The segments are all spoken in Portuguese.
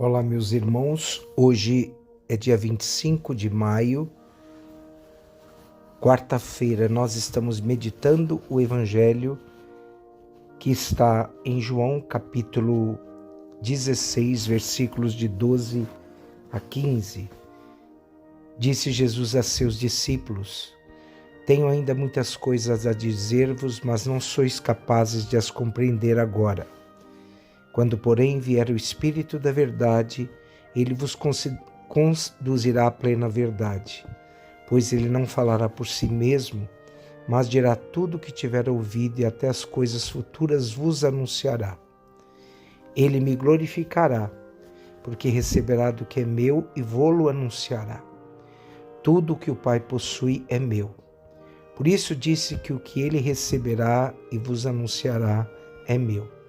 Olá, meus irmãos. Hoje é dia 25 de maio, quarta-feira. Nós estamos meditando o Evangelho que está em João, capítulo 16, versículos de 12 a 15. Disse Jesus a seus discípulos: Tenho ainda muitas coisas a dizer-vos, mas não sois capazes de as compreender agora. Quando, porém, vier o Espírito da verdade, ele vos conduzirá à plena verdade, pois ele não falará por si mesmo, mas dirá tudo o que tiver ouvido e até as coisas futuras vos anunciará. Ele me glorificará, porque receberá do que é meu e vô-lo anunciará. Tudo o que o Pai possui é meu. Por isso disse que o que ele receberá e vos anunciará é meu.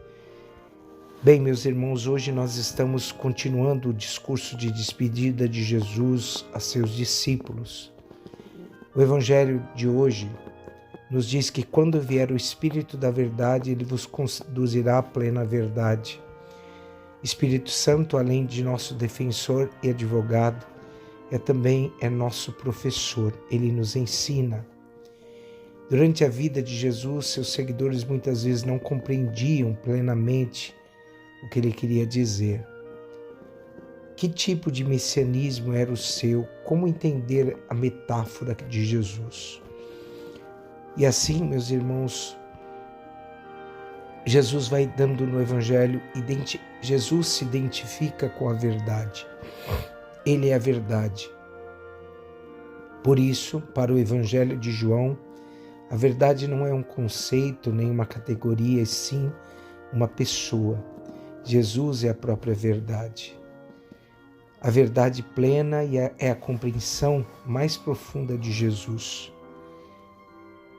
Bem, meus irmãos, hoje nós estamos continuando o discurso de despedida de Jesus a seus discípulos. O Evangelho de hoje nos diz que quando vier o Espírito da verdade, ele vos conduzirá à plena verdade. Espírito Santo, além de nosso defensor e advogado, também é nosso professor. Ele nos ensina. Durante a vida de Jesus, seus seguidores muitas vezes não compreendiam plenamente o que ele queria dizer. Que tipo de messianismo era o seu? Como entender a metáfora de Jesus? E assim, meus irmãos, Jesus vai dando no Evangelho, Jesus se identifica com a verdade. Ele é a verdade. Por isso, para o Evangelho de João, a verdade não é um conceito, nem uma categoria, e sim uma pessoa. Jesus é a própria verdade. A verdade plena é a compreensão mais profunda de Jesus.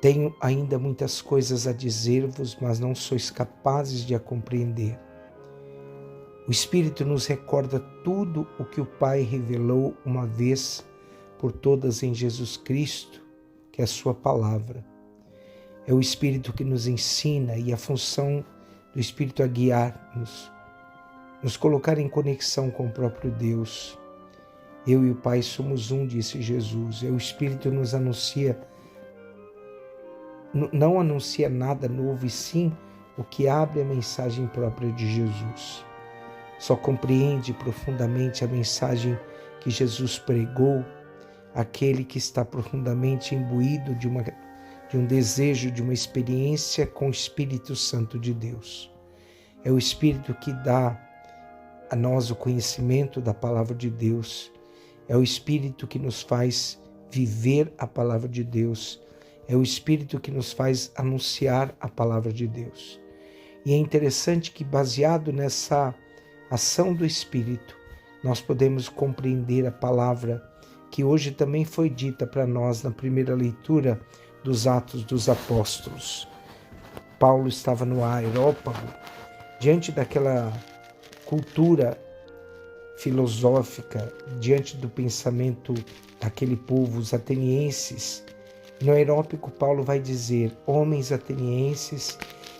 Tenho ainda muitas coisas a dizer-vos, mas não sois capazes de a compreender. O Espírito nos recorda tudo o que o Pai revelou uma vez por todas em Jesus Cristo, que é a sua palavra. É o Espírito que nos ensina, e a função do Espírito é guiar-nos, nos colocar em conexão com o próprio Deus. Eu e o Pai somos um, disse Jesus. O Espírito nos anuncia, não anuncia nada novo, e sim o que abre a mensagem própria de Jesus. Só compreende profundamente a mensagem que Jesus pregou aquele que está profundamente imbuído de um desejo, de uma experiência com o Espírito Santo de Deus. É o Espírito que dá a nós o conhecimento da palavra de Deus. É o Espírito que nos faz viver a palavra de Deus. É o Espírito que nos faz anunciar a palavra de Deus. E é interessante que, baseado nessa ação do Espírito, nós podemos compreender a palavra que hoje também foi dita para nós na primeira leitura dos Atos dos Apóstolos. Paulo estava no Areópago, diante daquela cultura filosófica, diante do pensamento daquele povo, os atenienses. No Areópago, Paulo vai dizer: homens atenienses,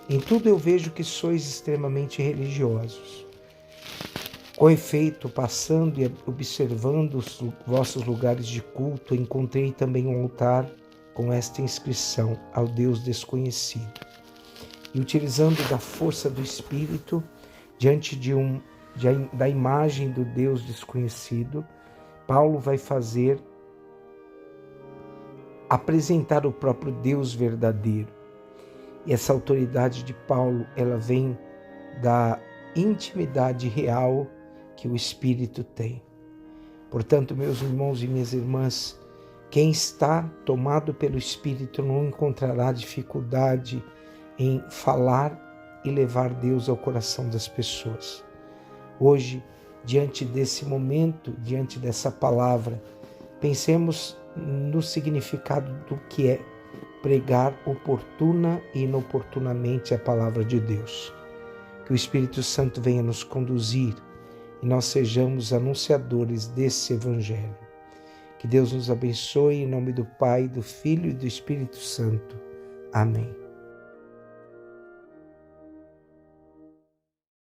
em tudo eu vejo que sois extremamente religiosos. Com efeito, passando e observando os vossos lugares de culto, encontrei também um altar com esta inscrição: ao Deus desconhecido. E utilizando da força do Espírito, diante da imagem do Deus desconhecido, Paulo vai apresentar o próprio Deus verdadeiro. E essa autoridade de Paulo, ela vem da intimidade real que o Espírito tem. Portanto, meus irmãos e minhas irmãs, quem está tomado pelo Espírito não encontrará dificuldade em falar e levar Deus ao coração das pessoas. Hoje, diante desse momento, diante dessa palavra, pensemos no significado do que é pregar oportuna e inoportunamente a palavra de Deus. Que o Espírito Santo venha nos conduzir e nós sejamos anunciadores desse Evangelho. Que Deus nos abençoe em nome do Pai, do Filho e do Espírito Santo. Amém.